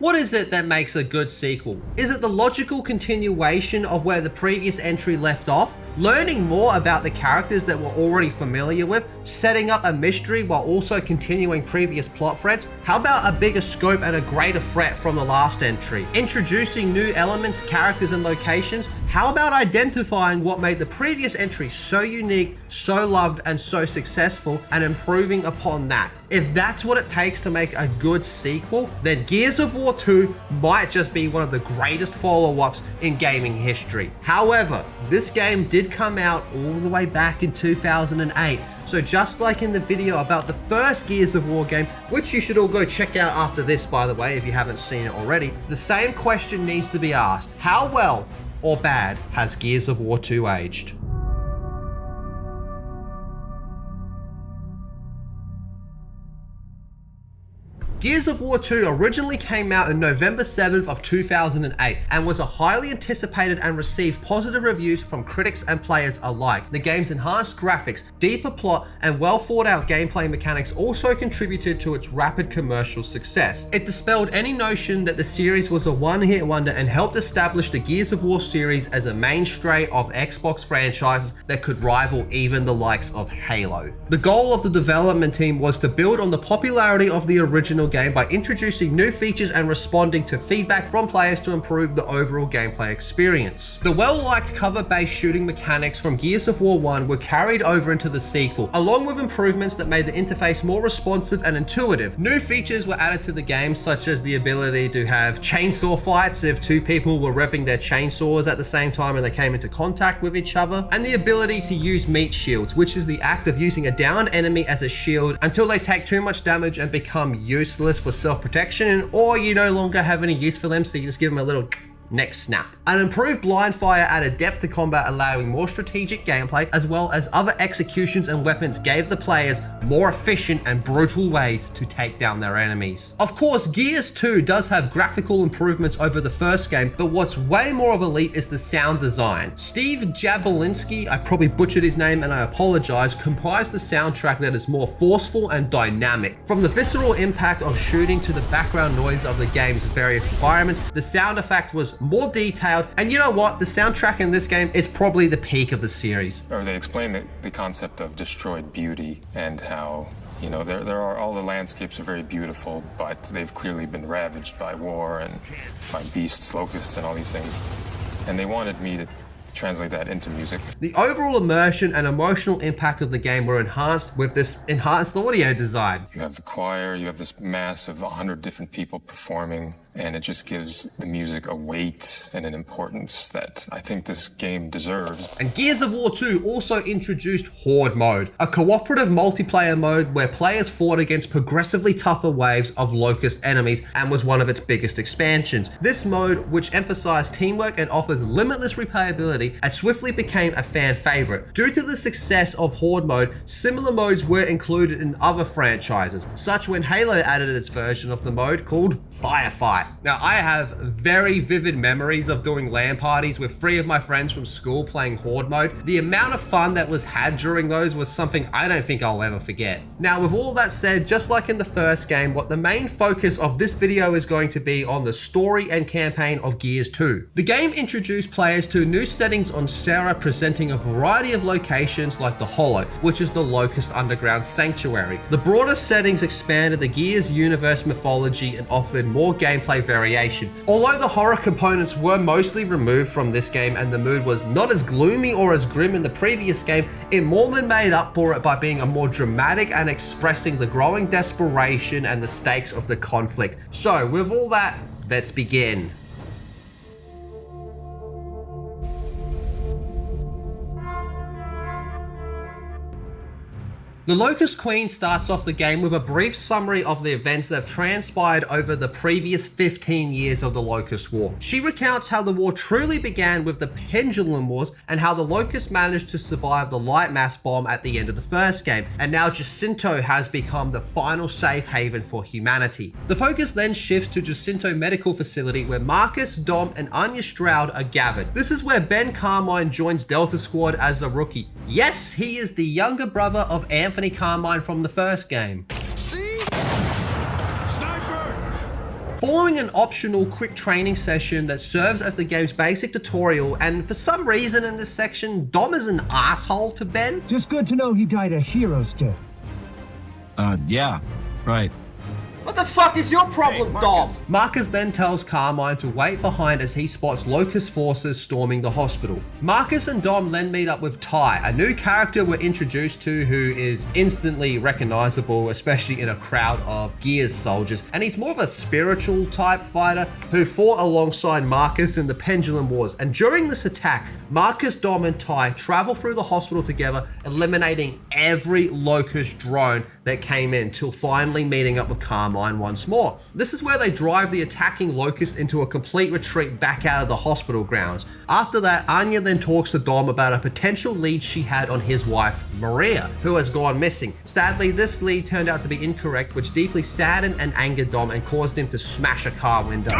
What is it that makes a good sequel? Is it the logical continuation of where the previous entry left off? Learning more about the characters that we're already familiar with? Setting up a mystery while also continuing previous plot threads? How about a bigger scope and a greater threat from the last entry? Introducing new elements, characters, and locations? How about identifying what made the previous entry so unique, so loved, and so successful, and improving upon that? If that's what it takes to make a good sequel, then Gears of War 2 might just be one of the greatest follow-ups in gaming history. However, this game did come out all the way back in 2008, so just like in the video about the first Gears of War game, which you should all go check out after this by the way if you haven't seen it already, the same question needs to be asked. How well or bad has Gears of War 2 aged? Gears of War 2 originally came out on November 7th of 2008 and was a highly anticipated and received positive reviews from critics and players alike. The game's enhanced graphics, deeper plot, and well thought out gameplay mechanics also contributed to its rapid commercial success. It dispelled any notion that the series was a one-hit wonder and helped establish the Gears of War series as a mainstay of Xbox franchises that could rival even the likes of Halo. The goal of the development team was to build on the popularity of the original game by introducing new features and responding to feedback from players to improve the overall gameplay experience. The well-liked cover-based shooting mechanics from Gears of War 1 were carried over into the sequel, along with improvements that made the interface more responsive and intuitive. New features were added to the game, such as the ability to have chainsaw fights if two people were revving their chainsaws at the same time and they came into contact with each other, and the ability to use meat shields, which is the act of using a downed enemy as a shield until they take too much damage and become useless for self-protection, or you no longer have any use for them, so you just give them a little neck snap. An improved blind fire added depth to combat, allowing more strategic gameplay, as well as other executions and weapons gave the players more efficient and brutal ways to take down their enemies. Of course, Gears 2 does have graphical improvements over the first game, but what's way more of a leap is the sound design. Steve Jabolinski, I probably butchered his name and I apologize, comprised the soundtrack that is more forceful and dynamic. From the visceral impact of shooting to the background noise of the game's various environments, the sound effect was more detailed, and you know what? The soundtrack in this game is probably the peak of the series. Or they explain the concept of destroyed beauty and how, you know, there are all the landscapes are very beautiful, but they've clearly been ravaged by war and by beasts, locusts, and all these things. And they wanted me to translate that into music. The overall immersion and emotional impact of the game were enhanced with this enhanced audio design. You have the choir, you have this mass of 100 different people performing, and it just gives the music a weight and an importance that I think this game deserves. And Gears of War 2 also introduced Horde mode, a cooperative multiplayer mode where players fought against progressively tougher waves of locust enemies and was one of its biggest expansions. This mode, which emphasized teamwork and offers limitless replayability, it swiftly became a fan favorite. Due to the success of Horde mode, similar modes were included in other franchises, such when Halo added its version of the mode called Firefight. Now, I have very vivid memories of doing LAN parties with 3 of my friends from school playing Horde mode. The amount of fun that was had during those was something I don't think I'll ever forget. Now, with all that said, just like in the first game, what the main focus of this video is going to be on the story and campaign of Gears 2. The game introduced players to new settings on Sarah, presenting a variety of locations like the Hollow, which is the Locust Underground Sanctuary. The broader settings expanded the Gears universe mythology and offered more gameplay variation. Although the horror components were mostly removed from this game and the mood was not as gloomy or as grim in the previous game, it more than made up for it by being a more dramatic and expressing the growing desperation and the stakes of the conflict. So with all that, let's begin. The Locust Queen starts off the game with a brief summary of the events that have transpired over the previous 15 years of the Locust War. She recounts how the war truly began with the Pendulum Wars and how the Locust managed to survive the light mass bomb at the end of the first game, and now Jacinto has become the final safe haven for humanity. The focus then shifts to Jacinto Medical Facility, where Marcus, Dom, and Anya Stroud are gathered. This is where Ben Carmine joins Delta Squad as a rookie. Yes, he is the younger brother of Anthony Carmine from the first game. See? Sniper! Following an optional quick training session that serves as the game's basic tutorial, and for some reason in this section, Dom is an asshole to Ben. Just good to know he died a hero's death. Yeah, right. What the fuck is your problem, Hey, Dom? Marcus. Marcus then tells Carmine to wait behind as he spots Locust forces storming the hospital. Marcus and Dom then meet up with Ty, a new character we're introduced to who is instantly recognizable, especially in a crowd of Gears soldiers. And he's more of a spiritual type fighter who fought alongside Marcus in the Pendulum Wars. And during this attack, Marcus, Dom, and Ty travel through the hospital together, eliminating every Locust drone that came in, till finally meeting up with Carmine once more. This is where they drive the attacking Locust into a complete retreat back out of the hospital grounds. After that, Anya then talks to Dom about a potential lead she had on his wife, Maria, who has gone missing. Sadly, this lead turned out to be incorrect, which deeply saddened and angered Dom and caused him to smash a car window.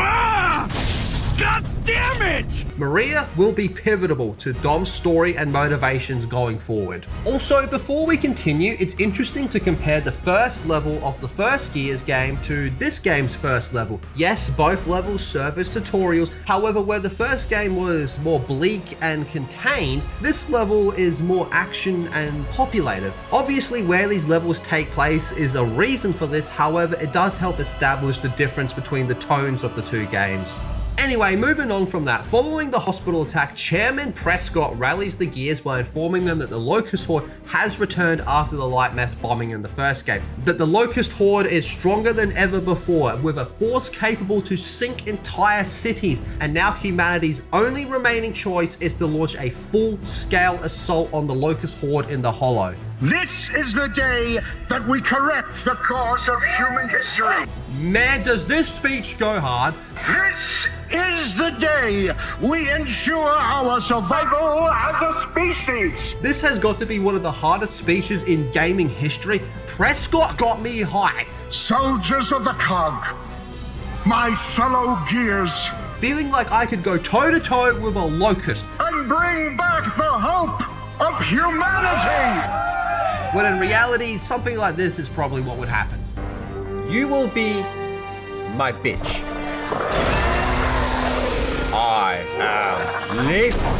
God damn it! Maria will be pivotal to Dom's story and motivations going forward. Also, before we continue, it's interesting to compare the first level of the first Gears game to this game's first level. Yes, both levels serve as tutorials, however, where the first game was more bleak and contained, this level is more action and populated. Obviously, where these levels take place is a reason for this, however, it does help establish the difference between the tones of the two games. Anyway, moving on from that, following the hospital attack, Chairman Prescott rallies the Gears by informing them that the Locust Horde has returned after the light mess bombing in the first game. That the Locust Horde is stronger than ever before, with a force capable to sink entire cities, and now humanity's only remaining choice is to launch a full-scale assault on the Locust Horde in the Hollow. This is the day that we correct the course of human history. Man, does this speech go hard. This is the day we ensure our survival as a species. This has got to be one of the hardest speeches in gaming history. Prescott got me hyped. Soldiers of the cog, my fellow Gears, Feeling like I could go toe-to-toe with a Locust, and bring back the hope of humanity. when in reality, something like this is probably what would happen. You will be my bitch. I am lethal.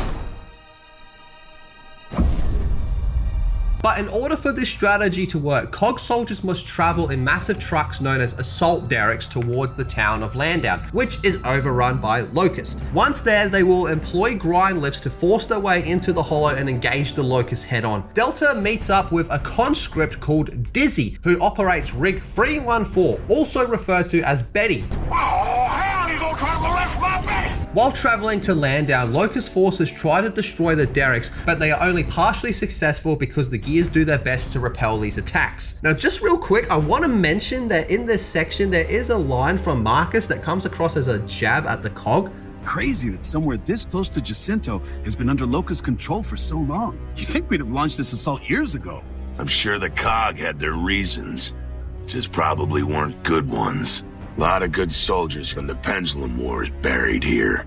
But in order for this strategy to work, COG soldiers must travel in massive trucks known as assault derricks towards the town of Landown, which is overrun by Locust. Once there, they will employ grind lifts to force their way into the Hollow and engage the Locust head-on. Delta meets up with a conscript called Dizzy, who operates Rig 314, also referred to as Betty. Oh, hell, you gonna try to molest my man? While traveling to Landown, Locust forces try to destroy the derricks, but they are only partially successful because the Gears do their best to repel these attacks. Now, just real quick, I want to mention that in this section, there is a line from Marcus that comes across as a jab at the COG. Crazy that somewhere this close to Jacinto has been under Locust control for so long. You'd think we'd have launched this assault years ago. I'm sure the COG had their reasons. Just probably weren't good ones. A lot of good soldiers from the Pendulum Wars buried here.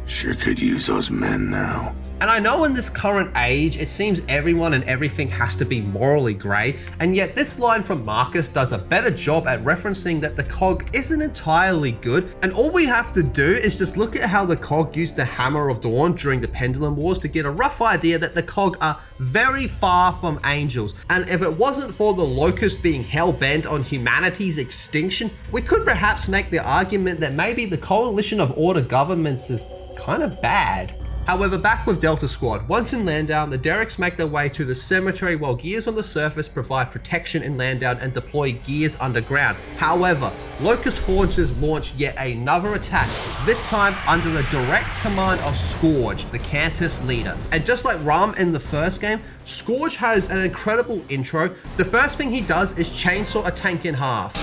Sure could use those men now. And I know in this current age, it seems everyone and everything has to be morally grey, and yet this line from Marcus does a better job at referencing that the COG isn't entirely good, and all we have to do is just look at how the COG used the Hammer of Dawn during the Pendulum Wars to get a rough idea that the COG are very far from angels. And if it wasn't for the Locust being hell-bent on humanity's extinction, we could perhaps make the argument that maybe the coalition of order governments is kind of bad. However, back with Delta Squad, once in Landown, the derricks make their way to the cemetery while Gears on the surface provide protection in Landown and deploy Gears underground. However, Locust forces launch yet another attack, this time under the direct command of Scourge, the Cantus leader. And just like Ram in the first game, Scourge has an incredible intro. The first thing he does is chainsaw a tank in half.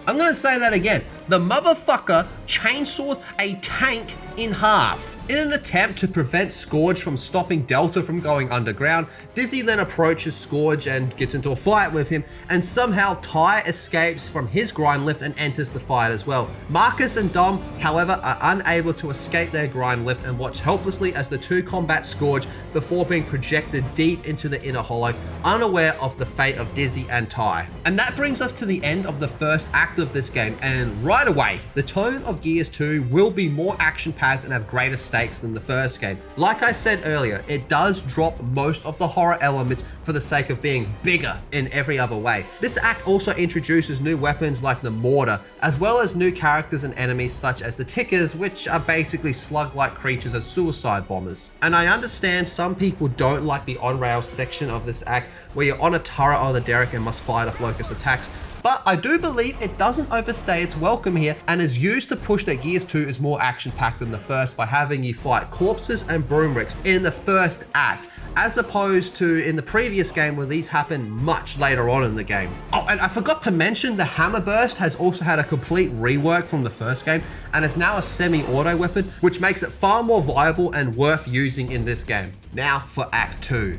I'm gonna say that again. The motherfucker chainsaws a tank in half. In an attempt to prevent Scourge from stopping Delta from going underground, Dizzy then approaches Scourge and gets into a fight with him, and somehow Ty escapes from his grind lift and enters the fight as well. Marcus and Dom, however, are unable to escape their grind lift and watch helplessly as the two combat Scourge before being projected deep into the inner hollow, unaware of the fate of Dizzy and Ty. And that brings us to the end of the first act of this game, and right away, the tone of Gears 2 will be more action-packed and have greater stakes than the first game. Like I said earlier, it does drop most of the horror elements for the sake of being bigger in every other way. This act also introduces new weapons like the mortar, as well as new characters and enemies such as the Tickers, which are basically slug-like creatures as suicide bombers. And I understand some people don't like the on-rails section of this act, where you're on a turret or the derrick and must fight off Locust attacks, but I do believe it doesn't overstay its welcome here and is used to push that Gears 2 is more action-packed than the first by having you fight corpses and broomricks in the first act, as opposed to in the previous game where these happen much later on in the game. Oh, and I forgot to mention the Hammer Burst has also had a complete rework from the first game and is now a semi-auto weapon, which makes it far more viable and worth using in this game. Now for Act 2.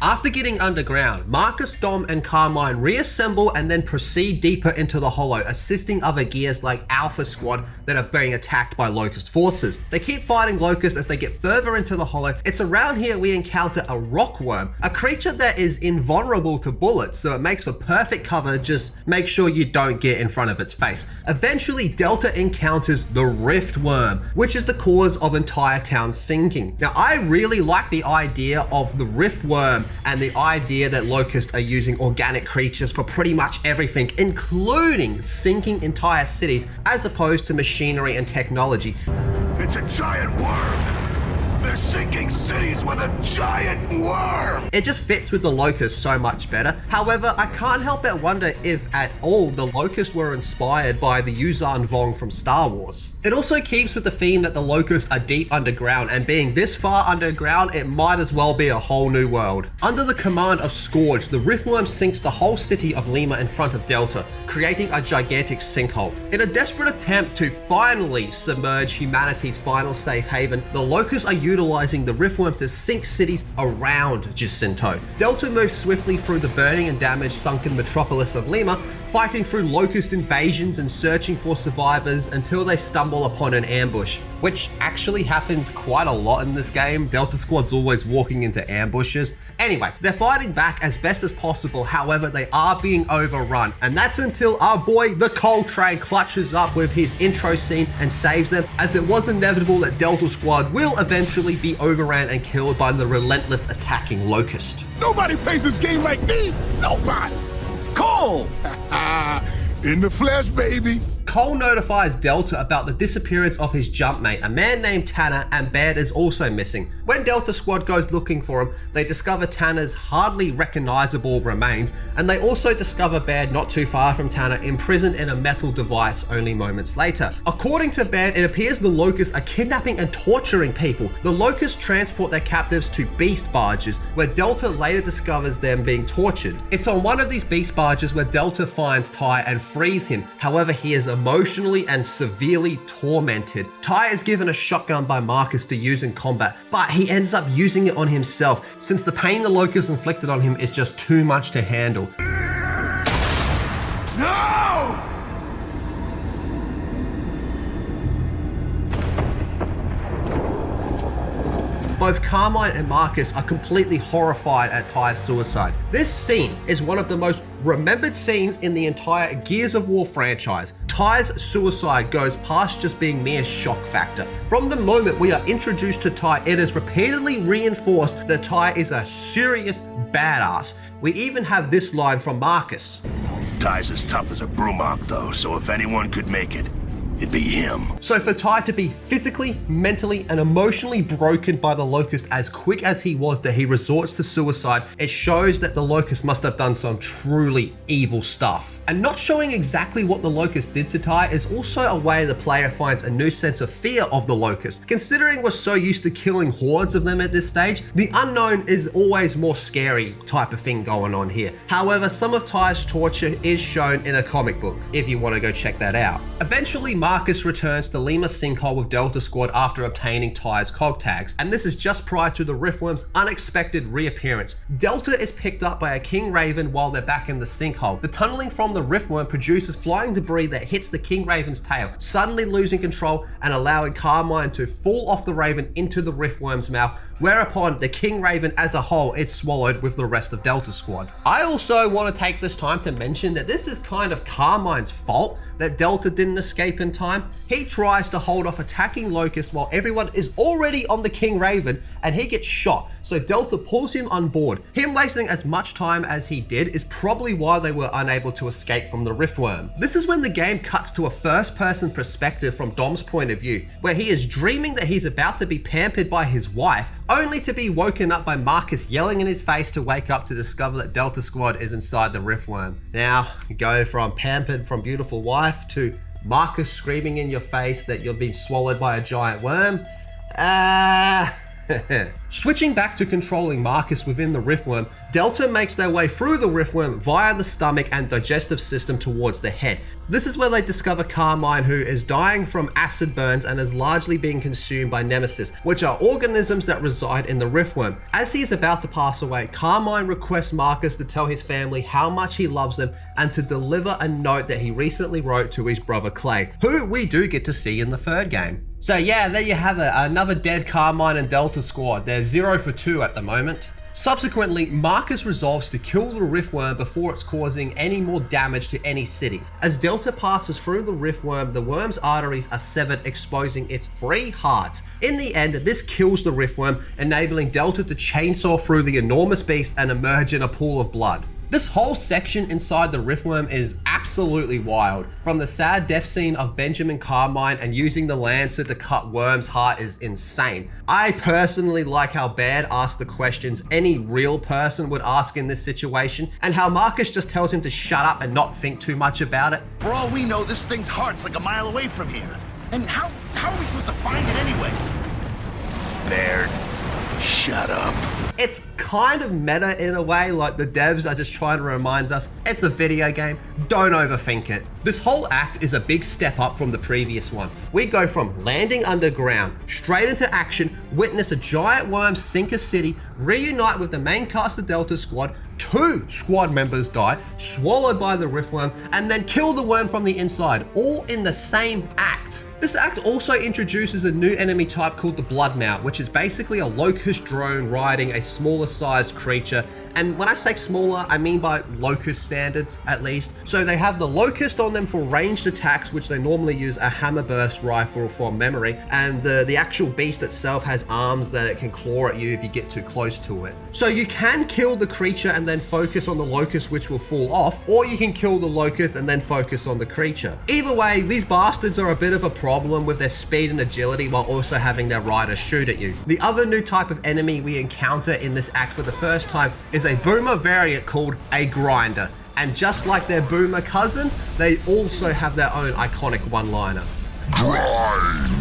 After getting underground, Marcus, Dom, and Carmine reassemble and then proceed deeper into the hollow, assisting other gears like Alpha Squad that are being attacked by Locust forces. They keep fighting Locust as they get further into the hollow. It's around here we encounter a rockworm, a creature that is invulnerable to bullets, so it makes for perfect cover, just make sure you don't get in front of its face. Eventually, Delta encounters the Riftworm, which is the cause of entire towns sinking. Now, I really like the idea of the Riftworm and the idea that Locusts are using organic creatures for pretty much everything, including sinking entire cities, as opposed to machinery and technology. It's a giant worm! They're sinking cities with a giant worm! It just fits with the Locust so much better. However, I can't help but wonder if at all the Locusts were inspired by the Yuuzhan Vong from Star Wars. It also keeps with the theme that the Locusts are deep underground, and being this far underground, it might as well be a whole new world. Under the command of Scourge, the Riftworm sinks the whole city of Lima in front of Delta, creating a gigantic sinkhole. In a desperate attempt to finally submerge humanity's final safe haven, the Locusts are utilizing the Riftworm to sink cities around Jacinto. Delta moves swiftly through the burning and damaged sunken metropolis of Lima, fighting through Locust invasions and searching for survivors until they stumble upon an ambush, which actually happens quite a lot in this game. Delta Squad's always walking into ambushes. Anyway, they're fighting back as best as possible, however they are being overrun, and that's until our boy the Coltrane clutches up with his intro scene and saves them, as it was inevitable that Delta Squad will eventually be overran and killed by the relentless attacking Locust. Nobody plays this game like me! Nobody! Cole! In the flesh, baby! Cole notifies Delta about the disappearance of his jumpmate, a man named Tanner, and Baird is also missing. When Delta Squad goes looking for him, they discover Tanner's hardly recognizable remains, and they also discover Baird not too far from Tanner, imprisoned in a metal device only moments later. According to Baird, it appears the Locusts are kidnapping and torturing people. The Locusts transport their captives to beast barges, where Delta later discovers them being tortured. It's on one of these beast barges where Delta finds Ty and frees him. However, he is emotionally and severely tormented. Ty is given a shotgun by Marcus to use in combat, but he ends up using it on himself since the pain the Locust inflicted on him is just too much to handle. No! Both Carmine and Marcus are completely horrified at Ty's suicide. This scene is one of the most remembered scenes in the entire Gears of War franchise. Ty's suicide goes past just being mere shock factor. From the moment we are introduced to Ty, it is repeatedly reinforced that Ty is a serious badass. We even have this line from Marcus. Ty's as tough as a brumok, though, so if anyone could make it, it'd be him. So for Ty to be physically, mentally, and emotionally broken by the Locust as quick as he was that he resorts to suicide, it shows that the Locust must have done some truly evil stuff. And not showing exactly what the Locust did to Ty is also a way the player finds a new sense of fear of the Locust. Considering we're so used to killing hordes of them at this stage, the unknown is always more scary type of thing going on here. However, some of Ty's torture is shown in a comic book, if you want to go check that out. Eventually, Marcus returns to Lima Sinkhole with Delta Squad after obtaining Ty's cog tags, and this is just prior to the Riftworm's unexpected reappearance. Delta is picked up by a King Raven while they're back in the sinkhole. The tunneling from the Riftworm produces flying debris that hits the King Raven's tail, suddenly losing control and allowing Carmine to fall off the Raven into the Riftworm's mouth, whereupon the King Raven as a whole is swallowed with the rest of Delta Squad. I also want to take this time to mention that this is kind of Carmine's fault that Delta didn't escape in time. He tries to hold off attacking Locust while everyone is already on the King Raven and he gets shot, so Delta pulls him on board. Him wasting as much time as he did is probably why they were unable to escape from the Riftworm. This is when the game cuts to a first-person perspective from Dom's point of view, where he is dreaming that he's about to be pampered by his wife, only to be woken up by Marcus yelling in his face to wake up to discover that Delta Squad is inside the Riftworm. Now, you go from pampered from beautiful wife to Marcus screaming in your face that you've been swallowed by a giant worm. Switching back to controlling Marcus within the Riftworm, Delta makes their way through the Riftworm via the stomach and digestive system towards the head. This is where they discover Carmine, who is dying from acid burns and is largely being consumed by Nemesis, which are organisms that reside in the Riftworm. As he is about to pass away, Carmine requests Marcus to tell his family how much he loves them and to deliver a note that he recently wrote to his brother Clay, who we do get to see in the third game. So yeah, there you have it, another dead Carmine and Delta Squad. They're 0 for 2 at the moment. Subsequently, Marcus resolves to kill the Riftworm before it's causing any more damage to any cities. As Delta passes through the Riftworm, the worm's arteries are severed, exposing its 3 hearts. In the end, this kills the Riftworm, enabling Delta to chainsaw through the enormous beast and emerge in a pool of blood. This whole section inside the Riftworm is absolutely wild. From the sad death scene of Benjamin Carmine and using the Lancer to cut Worm's heart is insane. I personally like how Baird asks the questions any real person would ask in this situation, and how Marcus just tells him to shut up and not think too much about it. For all we know, this thing's heart's like a mile away from here. And how are we supposed to find it anyway? Baird, shut up. It's kind of meta in a way, like the devs are just trying to remind us it's a video game, don't overthink it. This whole act is a big step up from the previous one. We go from landing underground, straight into action, witness a giant worm sink a city, reunite with the main cast of Delta Squad, 2 squad members die, swallowed by the Riftworm, and then kill the worm from the inside, all in the same act. This act also introduces a new enemy type called the Bloodmouth, which is basically a locust drone riding a smaller sized creature. And when I say smaller, I mean by locust standards, at least. So they have the locust on them for ranged attacks, which they normally use a hammer burst rifle from memory. And the actual beast itself has arms that it can claw at you if you get too close to it. So you can kill the creature and then focus on the locust, which will fall off, or you can kill the locust and then focus on the creature. Either way, these bastards are a bit of a problem with their speed and agility while also having their riders shoot at you. The other new type of enemy we encounter in this act for the first time is a boomer variant called a grinder. And just like their boomer cousins, they also have their own iconic one-liner. Grind!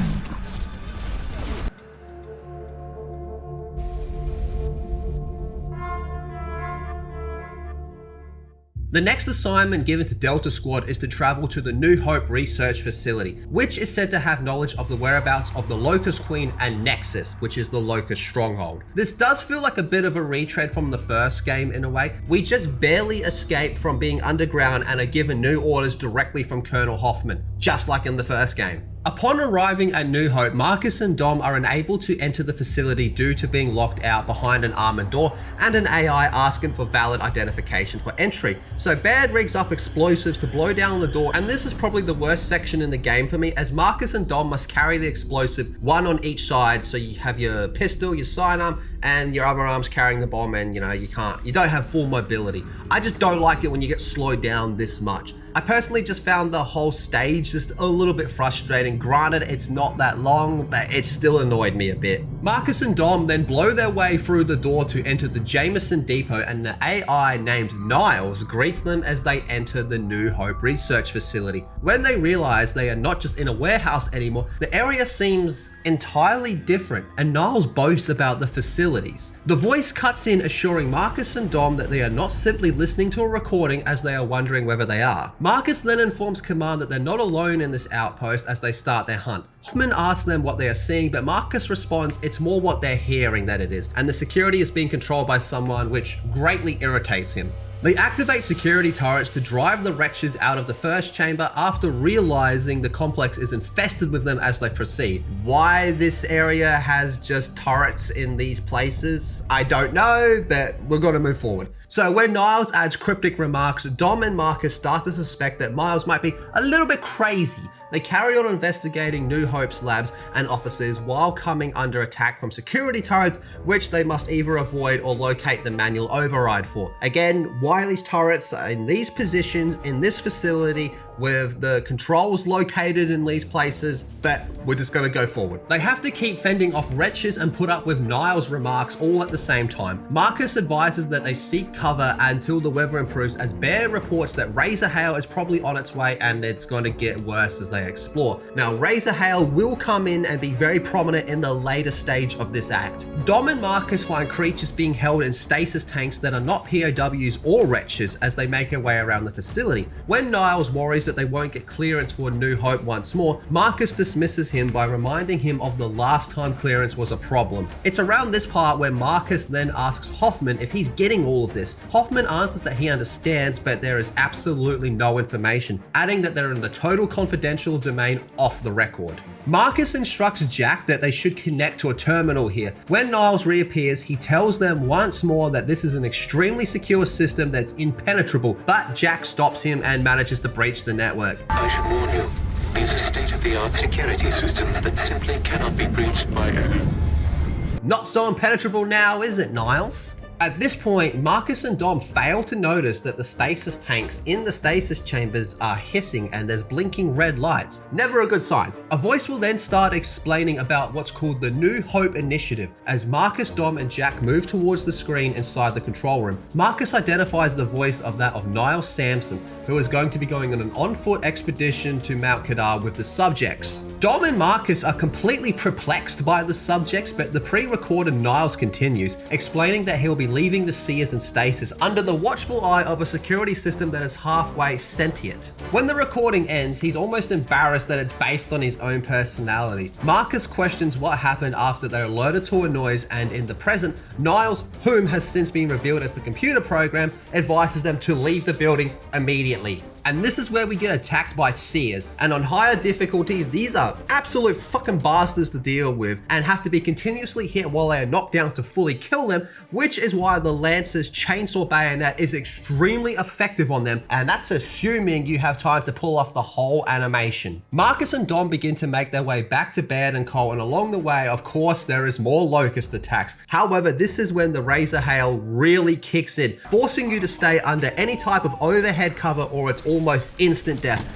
The next assignment given to Delta Squad is to travel to the New Hope Research Facility, which is said to have knowledge of the whereabouts of the Locust Queen and Nexus, which is the Locust Stronghold. This does feel like a bit of a retread from the first game in a way. We just barely escape from being underground and are given new orders directly from Colonel Hoffman, just like in the first game. Upon arriving at New Hope, Marcus and Dom are unable to enter the facility due to being locked out behind an armored door and an AI asking for valid identification for entry. So Baird rigs up explosives to blow down the door, and this is probably the worst section in the game for me, as Marcus and Dom must carry the explosive, one on each side. So you have your pistol, your sidearm, and your other arm's carrying the bomb, and you don't have full mobility. I just don't like it when you get slowed down this much. I personally just found the whole stage just a little bit frustrating. Granted, it's not that long, but it still annoyed me a bit. Marcus and Dom then blow their way through the door to enter the Jameson Depot, and the AI named Niles greets them as they enter the New Hope research facility. When they realize they are not just in a warehouse anymore, the area seems entirely different, and Niles boasts about the facilities. The voice cuts in, assuring Marcus and Dom that they are not simply listening to a recording, as they are wondering whether they are. Marcus then informs Command that they're not alone in this outpost as they start their hunt. Hoffman asks them what they are seeing, but Marcus responds it's more what they're hearing that it is, and the security is being controlled by someone, which greatly irritates him. They activate security turrets to drive the wretches out of the first chamber after realizing the complex is infested with them as they proceed. Why this area has just turrets in these places, I don't know, but we're gonna move forward. So when Niles adds cryptic remarks, Dom and Marcus start to suspect that Miles might be a little bit crazy. They carry on investigating New Hope's labs and offices while coming under attack from security turrets, which they must either avoid or locate the manual override for. Again, why these turrets are in these positions in this facility with the controls located in these places, but we're just gonna go forward. They have to keep fending off wretches and put up with Niles' remarks all at the same time. Marcus advises that they seek cover until the weather improves, as Bear reports that Razor Hail is probably on its way and it's going to get worse as they explore. Now, Razor Hail will come in and be very prominent in the later stage of this act. Dom and Marcus find creatures being held in stasis tanks that are not POWs or wretches as they make their way around the facility. When Niles worries that they won't get clearance for New Hope once more, Marcus dismisses him by reminding him of the last time clearance was a problem. It's around this part where Marcus then asks Hoffman if he's getting all of this. Hoffman answers that he understands, but there is absolutely no information, adding that they're in the total confidential domain off the record. Marcus instructs Jack that they should connect to a terminal here. When Niles reappears, he tells them once more that this is an extremely secure system that's impenetrable, but Jack stops him and manages to breach the network. I should warn you, these are state-of-the-art security systems that simply cannot be breached by... Not so impenetrable now, is it, Niles? At this point, Marcus and Dom fail to notice that the stasis tanks in the stasis chambers are hissing and there's blinking red lights. Never a good sign. A voice will then start explaining about what's called the New Hope Initiative as Marcus, Dom, and Jack move towards the screen inside the control room. Marcus identifies the voice of that of Niles Sampson, who is going to be going on an on-foot expedition to Mount Kadar with the subjects. Dom and Marcus are completely perplexed by the subjects, but the pre-recorded Niles continues, explaining that he'll be leaving the Seers in stasis under the watchful eye of a security system that is halfway sentient. When the recording ends, he's almost embarrassed that it's based on his own personality. Marcus questions what happened after they're alerted to a noise, and in the present, Niles, whom has since been revealed as the computer program, advises them to leave the building immediately. And this is where we get attacked by Seers, and on higher difficulties, these are absolute fucking bastards to deal with and have to be continuously hit while they are knocked down to fully kill them, which is why the Lancer's chainsaw bayonet is extremely effective on them, and that's assuming you have time to pull off the whole animation. Marcus and Dom begin to make their way back to Baird and Cole, and along the way, of course, there is more Locust attacks. However, this is when the Razor Hail really kicks in, forcing you to stay under any type of overhead cover or it's almost instant death.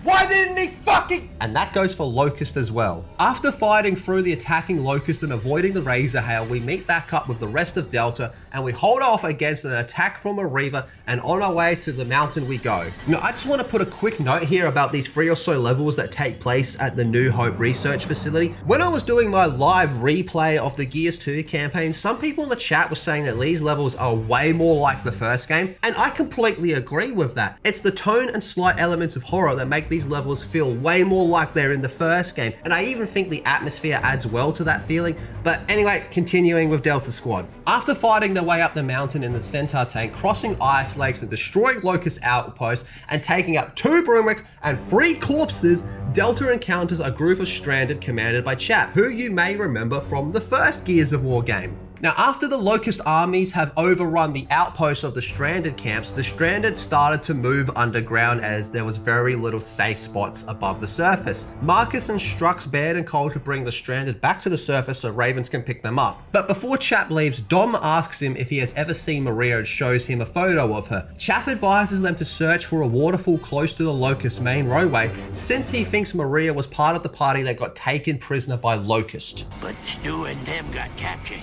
Why didn't he fucking... And that goes for Locust as well. After fighting through the attacking Locust and avoiding the Razor Hail, we meet back up with the rest of Delta and we hold off against an attack from a Reaver, and on our way to the mountain we go. Now, I just want to put a quick note here about these 3 or so levels that take place at the New Hope research facility. When I was doing my live replay of the Gears 2 campaign, some people in the chat were saying that these levels are way more like the first game, and I completely agree with that. It's the tone and slight elements of horror that make these levels feel way more like they're in the first game, and I even think the atmosphere adds well to that feeling. But anyway, continuing with Delta Squad. After fighting their way up the mountain in the Centaur tank, crossing ice lakes and destroying Locust outposts and taking out 2 Broomwicks and 3 corpses, Delta encounters a group of stranded commanded by Chap, who you may remember from the first Gears of War game. Now, after the Locust armies have overrun the outposts of the Stranded camps, the Stranded started to move underground as there was very little safe spots above the surface. Marcus instructs Baird and Cole to bring the Stranded back to the surface so Ravens can pick them up. But before Chap leaves, Dom asks him if he has ever seen Maria and shows him a photo of her. Chap advises them to search for a waterfall close to the Locust main roadway since he thinks Maria was part of the party that got taken prisoner by Locust. But Stu and them got captured.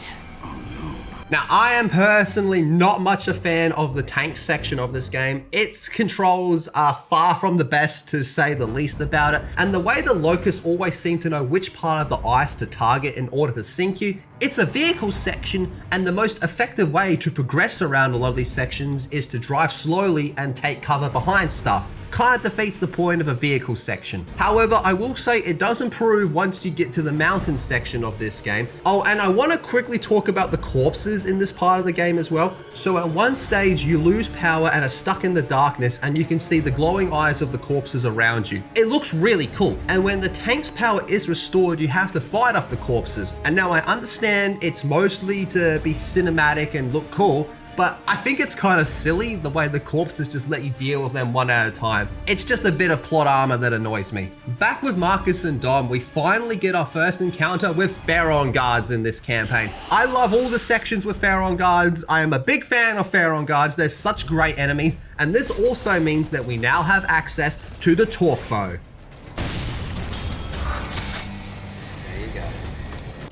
Now, I am personally not much a fan of the tank section of this game. Its controls are far from the best, to say the least about it, and the way the Locusts always seem to know which part of the ice to target in order to sink you. It's a vehicle section, and the most effective way to progress around a lot of these sections is to drive slowly and take cover behind stuff. Kind of defeats the point of a vehicle section. However, I will say it does improve once you get to the mountain section of this game. Oh, and I want to quickly talk about the corpses in this part of the game as well. So at one stage, you lose power and are stuck in the darkness, and you can see the glowing eyes of the corpses around you. It looks really cool. And when the tank's power is restored, you have to fight off the corpses. And now I understand it's mostly to be cinematic and look cool, but I think it's kind of silly the way the corpses just let you deal with them one at a time. It's just a bit of plot armor that annoys me. Back with Marcus and Dom, we finally get our first encounter with Pharaon guards in this campaign. I love all the sections with Pharaon guards. I am a big fan of Pharaon guards. They're such great enemies, and this also means that we now have access to the torque bow.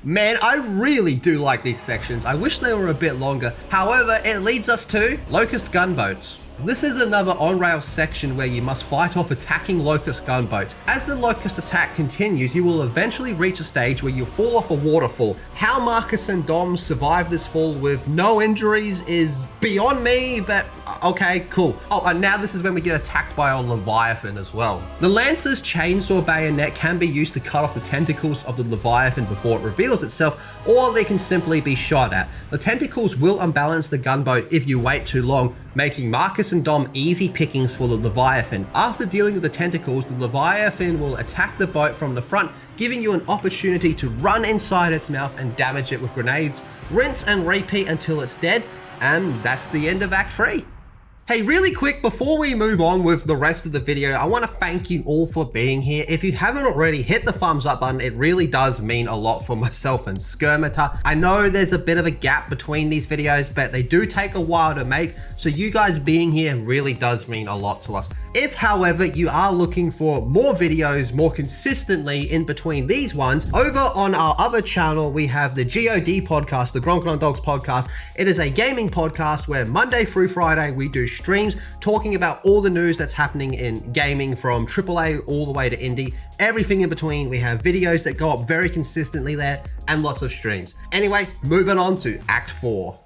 Man, I really do like these sections. I wish they were a bit longer. However, it leads us to Locust gunboats. This is another on-rail section where you must fight off attacking Locust gunboats. As the Locust attack continues, you will eventually reach a stage where you'll fall off a waterfall. How Marcus and Dom survive this fall with no injuries is beyond me, but okay, cool. Oh, and now this is when we get attacked by a Leviathan as well. The Lancer's chainsaw bayonet can be used to cut off the tentacles of the Leviathan before it reveals itself, or they can simply be shot at. The tentacles will unbalance the gunboat if you wait too long, making Marcus and Dom easy pickings for the Leviathan. After dealing with the tentacles, the Leviathan will attack the boat from the front, giving you an opportunity to run inside its mouth and damage it with grenades. Rinse and repeat until it's dead, and that's the end of Act 3. Hey, really quick, before we move on with the rest of the video, I want to thank you all for being here. If you haven't already, hit the thumbs up button. It really does mean a lot for myself and Skirmitor. I know there's a bit of a gap between these videos, but they do take a while to make, so you guys being here really does mean a lot to us. If, however, you are looking for more videos more consistently in between these ones, over on our other channel, we have the GOD podcast, the Gronk on Dogs podcast. It is a gaming podcast where Monday through Friday, we do streams talking about all the news that's happening in gaming, from AAA all the way to indie, everything in between. We have videos that go up very consistently there and lots of streams. Anyway, moving on to Act 4.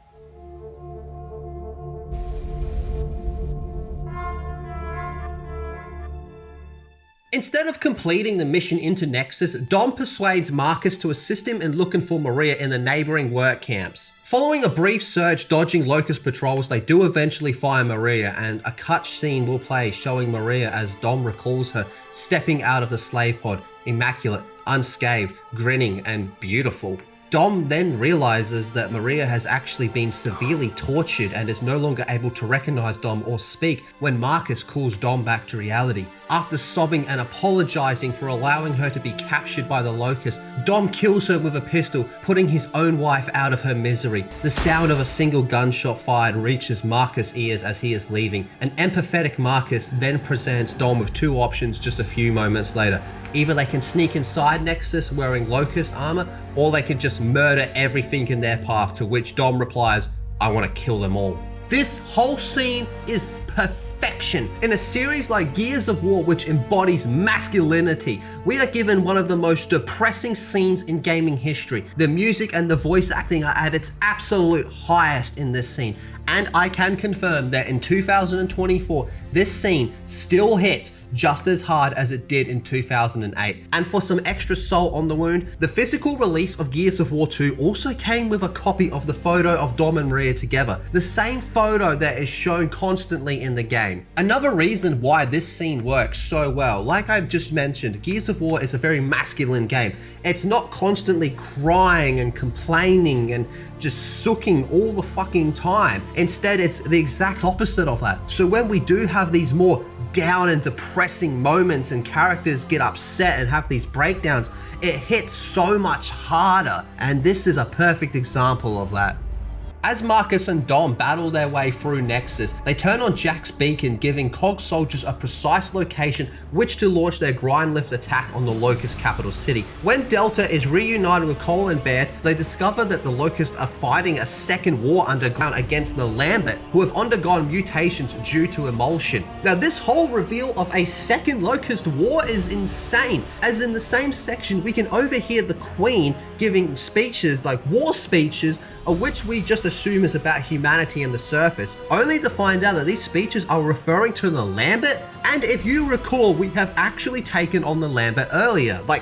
Instead of completing the mission into Nexus, Dom persuades Marcus to assist him in looking for Maria in the neighboring work camps. Following a brief search dodging Locust patrols, they do eventually find Maria, and a cutscene will play showing Maria as Dom recalls her stepping out of the slave pod, immaculate, unscathed, grinning, and beautiful. Dom then realizes that Maria has actually been severely tortured and is no longer able to recognize Dom or speak when Marcus calls Dom back to reality. After sobbing and apologizing for allowing her to be captured by the Locust, Dom kills her with a pistol, putting his own wife out of her misery. The sound of a single gunshot fired reaches Marcus' ears as he is leaving. An empathetic Marcus then presents Dom with two options just a few moments later. Either they can sneak inside Nexus wearing Locust armor, or they can just murder everything in their path, to which Dom replies, "I want to kill them all." This whole scene is perfection. In a series like Gears of War, which embodies masculinity, we are given one of the most depressing scenes in gaming history. The music and the voice acting are at its absolute highest in this scene, and I can confirm that in 2024, this scene still hits just as hard as it did in 2008. And for some extra salt on the wound, the physical release of Gears of War 2 also came with a copy of the photo of Dom and Maria together. The same photo that is shown constantly in the game. Another reason why this scene works so well, like I've just mentioned, Gears of War is a very masculine game. It's not constantly crying and complaining and just sooking all the fucking time. Instead, it's the exact opposite of that. So when we do have these more down and depressing moments and characters get upset and have these breakdowns, it hits so much harder, and this is a perfect example of that. As Marcus and Dom battle their way through Nexus, they turn on Jack's beacon, giving COG soldiers a precise location which to launch their grind lift attack on the Locust capital city. When Delta is reunited with Cole and Baird, they discover that the Locusts are fighting a second war underground against the Lambert, who have undergone mutations due to emulsion. Now this whole reveal of a second Locust war is insane, as in the same section we can overhear the Queen giving speeches, like war speeches, which we just assume is about humanity and the surface, only to find out that these speeches are referring to the Lambert. And if you recall, we have actually taken on the Lambert earlier, like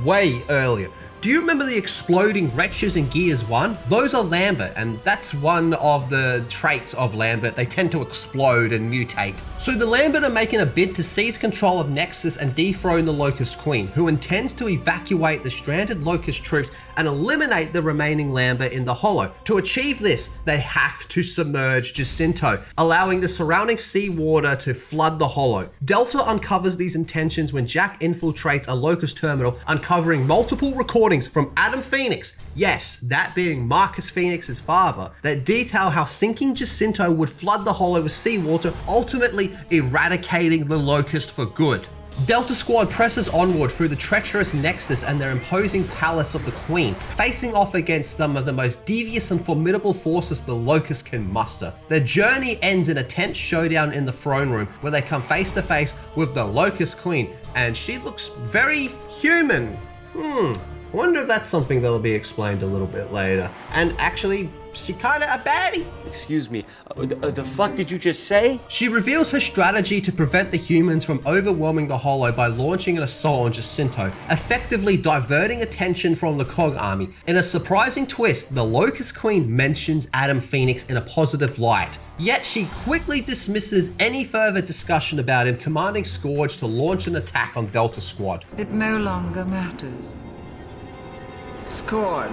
way earlier. Do you remember the exploding wretches in Gears 1? Those are Lambert, and that's one of the traits of Lambert. They tend to explode and mutate. So the Lambert are making a bid to seize control of Nexus and dethrone the Locust Queen, who intends to evacuate the stranded Locust troops and eliminate the remaining Lambert in the Hollow. To achieve this, they have to submerge Jacinto, allowing the surrounding seawater to flood the Hollow. Delta uncovers these intentions when Jack infiltrates a Locust terminal, uncovering multiple recordings from Adam Phoenix, yes, that being Marcus Phoenix's father, that detail how sinking Jacinto would flood the Hollow with seawater, ultimately eradicating the Locust for good. Delta Squad presses onward through the treacherous Nexus and their imposing palace of the Queen, facing off against some of the most devious and formidable forces the Locust can muster. Their journey ends in a tense showdown in the throne room, where they come face to face with the Locust Queen, and she looks very human. Wonder if that's something that'll be explained a little bit later. And actually, she kinda a baddie. Excuse me, the fuck did you just say? She reveals her strategy to prevent the humans from overwhelming the Hollow by launching an assault on Jacinto, effectively diverting attention from the COG army. In a surprising twist, the Locust Queen mentions Adam Phoenix in a positive light. Yet she quickly dismisses any further discussion about him, commanding Scourge to launch an attack on Delta Squad. It no longer matters. Scourge,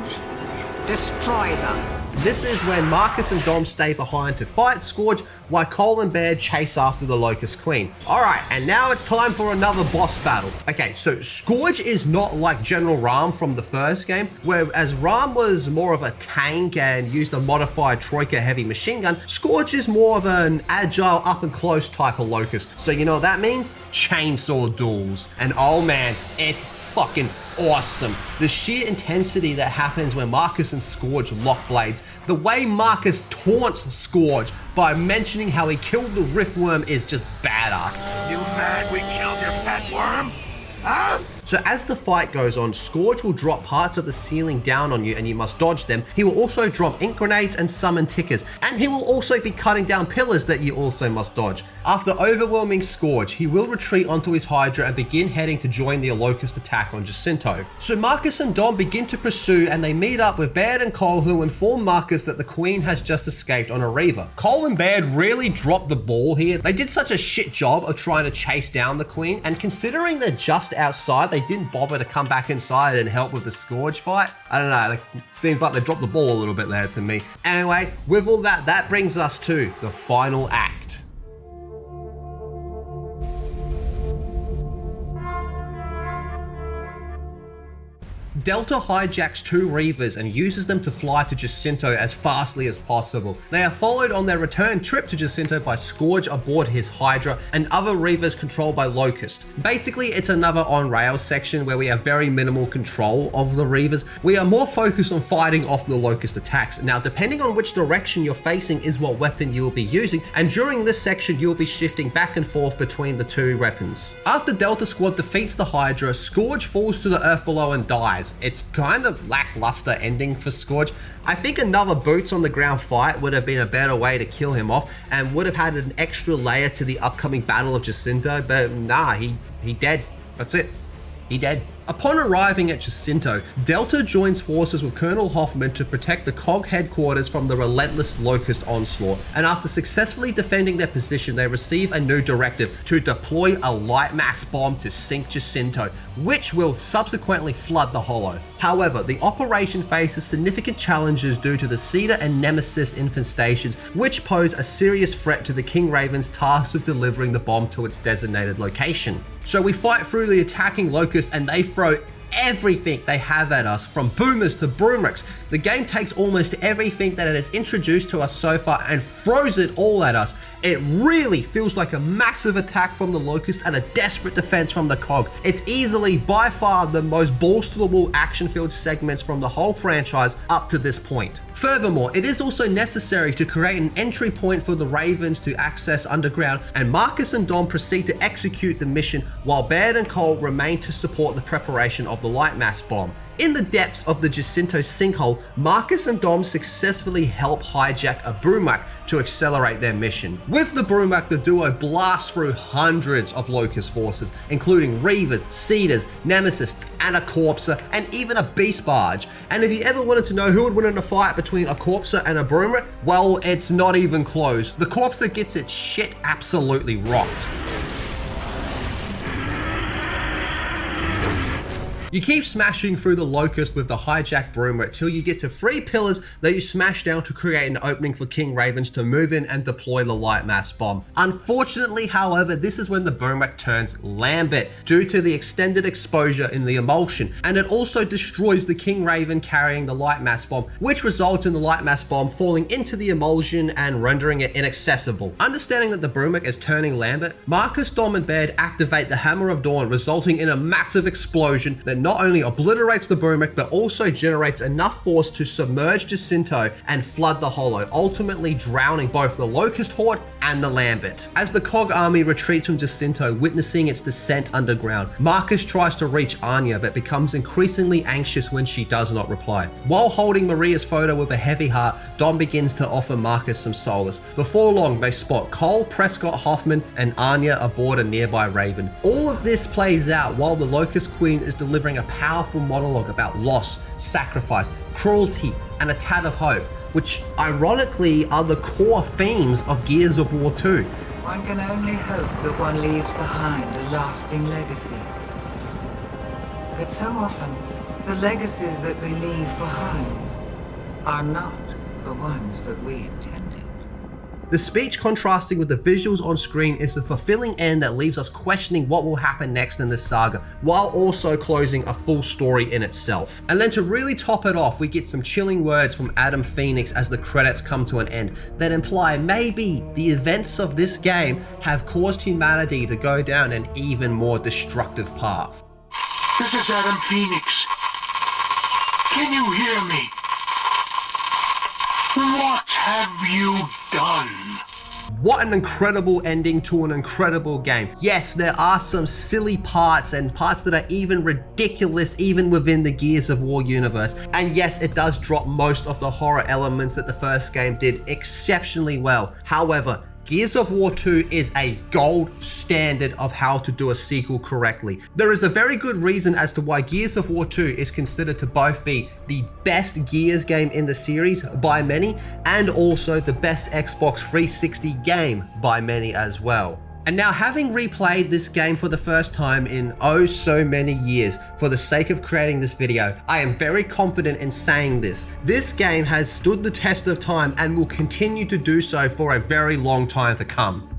destroy them. This is when Marcus and Dom stay behind to fight Scourge, while Cole and Baird chase after the Locust Queen. Alright, and now it's time for another boss battle. Okay, so Scourge is not like General Ram from the first game, whereas Ram was more of a tank and used a modified Troika heavy machine gun, Scourge is more of an agile, up and close type of Locust. So you know what that means? Chainsaw duels. And oh man, it's fucking awesome. The sheer intensity that happens when Marcus and Scourge lock blades, the way Marcus taunts Scourge by mentioning how he killed the Riftworm is just badass. You mad we killed your pet worm? Huh? So as the fight goes on, Scourge will drop parts of the ceiling down on you and you must dodge them. He will also drop ink grenades and summon tickers, and he will also be cutting down pillars that you also must dodge. After overwhelming Scourge, he will retreat onto his Hydra and begin heading to join the Locust attack on Jacinto. So Marcus and Dom begin to pursue, and they meet up with Baird and Cole, who inform Marcus that the Queen has just escaped on a Reaver. Cole and Baird really dropped the ball here. They did such a shit job of trying to chase down the Queen, and considering they're just outside, they didn't bother to come back inside and help with the Scourge fight. I don't know, it seems like they dropped the ball a little bit there to me. Anyway, with all that, that brings us to the final act. Delta hijacks 2 Reavers and uses them to fly to Jacinto as fastly as possible. They are followed on their return trip to Jacinto by Scourge aboard his Hydra and other Reavers controlled by Locust. Basically, it's another on-rails section where we have very minimal control of the Reavers. We are more focused on fighting off the Locust attacks. Now, depending on which direction you're facing is what weapon you will be using, and during this section, you'll be shifting back and forth between the 2 weapons. After Delta Squad defeats the Hydra, Scourge falls to the earth below and dies. It's kind of lackluster ending for Scourge. I think another boots on the ground fight would have been a better way to kill him off and would have had an extra layer to the upcoming battle of Jacinto, but nah, he dead. That's it. He dead. Upon arriving at Jacinto, Delta joins forces with Colonel Hoffman to protect the COG headquarters from the relentless Locust onslaught, and after successfully defending their position, they receive a new directive to deploy a light mass bomb to sink Jacinto, which will subsequently flood the Hollow. However, the operation faces significant challenges due to the Cedar and Nemesis infestations, which pose a serious threat to the King Raven's tasked with delivering the bomb to its designated location. So we fight through the attacking Locusts and they throw everything they have at us, from boomers to broomricks. The game takes almost everything that it has introduced to us so far and throws it all at us. It really feels like a massive attack from the Locust and a desperate defense from the COG. It's easily by far the most balls to the wall action-filled segments from the whole franchise up to this point. Furthermore, it is also necessary to create an entry point for the Ravens to access underground, and Marcus and Dom proceed to execute the mission while Baird and Cole remain to support the preparation of the light mass bomb. In the depths of the Jacinto sinkhole, Marcus and Dom successfully help hijack a Brumac to accelerate their mission. With the Brumac, the duo blasts through hundreds of Locust forces, including Reavers, Cedars, Nemesis, and a Corpser, and even a Beast Barge. And if you ever wanted to know who would win in a fight between a Corpser and a Brumac, well, it's not even close. The Corpser gets its shit absolutely rocked. You keep smashing through the Locust with the hijacked Brumac till you get to 3 pillars that you smash down to create an opening for King Ravens to move in and deploy the light mass bomb. Unfortunately, however, this is when the Brumac turns lambent due to the extended exposure in the emulsion, and it also destroys the King Raven carrying the light mass bomb, which results in the light mass bomb falling into the emulsion and rendering it inaccessible. Understanding that the Brumac is turning lambent, Marcus, Dom, and Baird activate the Hammer of Dawn, resulting in a massive explosion that not only obliterates the Brumac but also generates enough force to submerge Jacinto and flood the Hollow, ultimately drowning both the Locust Horde and the Lambent. As the COG army retreats from Jacinto, witnessing its descent underground, Marcus tries to reach Anya but becomes increasingly anxious when she does not reply. While holding Maria's photo with a heavy heart, Dom begins to offer Marcus some solace. Before long, they spot Cole, Prescott, Hoffman, and Anya aboard a nearby Raven. All of this plays out while the Locust Queen is delivering a powerful monologue about loss, sacrifice, cruelty, and a tad of hope, which ironically are the core themes of Gears of War 2. One can only hope that one leaves behind a lasting legacy. But so often, the legacies that we leave behind are not the ones that we intended. The speech contrasting with the visuals on screen is the fulfilling end that leaves us questioning what will happen next in this saga, while also closing a full story in itself. And then to really top it off, we get some chilling words from Adam Phoenix as the credits come to an end that imply maybe the events of this game have caused humanity to go down an even more destructive path. This is Adam Phoenix. Can you hear me? What have you done? What an incredible ending to an incredible game. Yes, there are some silly parts and parts that are even ridiculous even within the Gears of War universe. And yes, it does drop most of the horror elements that the first game did exceptionally well. However, Gears of War 2 is a gold standard of how to do a sequel correctly. There is a very good reason as to why Gears of War 2 is considered to both be the best Gears game in the series by many, and also the best Xbox 360 game by many as well. And now, having replayed this game for the first time in oh so many years for the sake of creating this video, I am very confident in saying this. This game has stood the test of time and will continue to do so for a very long time to come.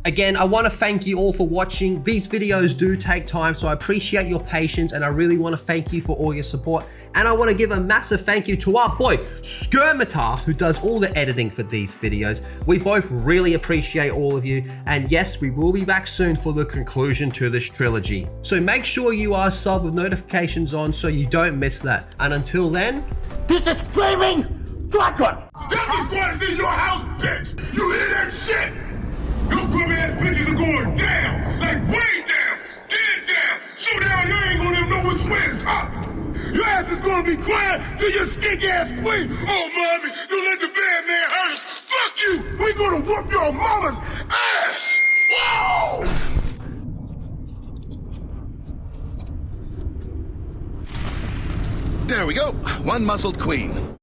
Again, I want to thank you all for watching. These videos do take time, so I appreciate your patience and I really want to thank you for all your support. And I want to give a massive thank you to our boy, Skirmitar, who does all the editing for these videos. We both really appreciate all of you. And yes, we will be back soon for the conclusion to this trilogy. So make sure you are subbed with notifications on so you don't miss that. And until then, This is Flaming Dragon! Delta Squad is in your house, bitch! You hear that shit? Your bum ass bitches are going down! Like way down! Get down! So down you ain't gonna even know which way is up! Your ass is gonna be crying to your skink ass queen! Oh, mommy, don't let the bad man hurt us! Fuck you! We gonna whoop your mama's ass! Whoa! There we go. One muzzled queen.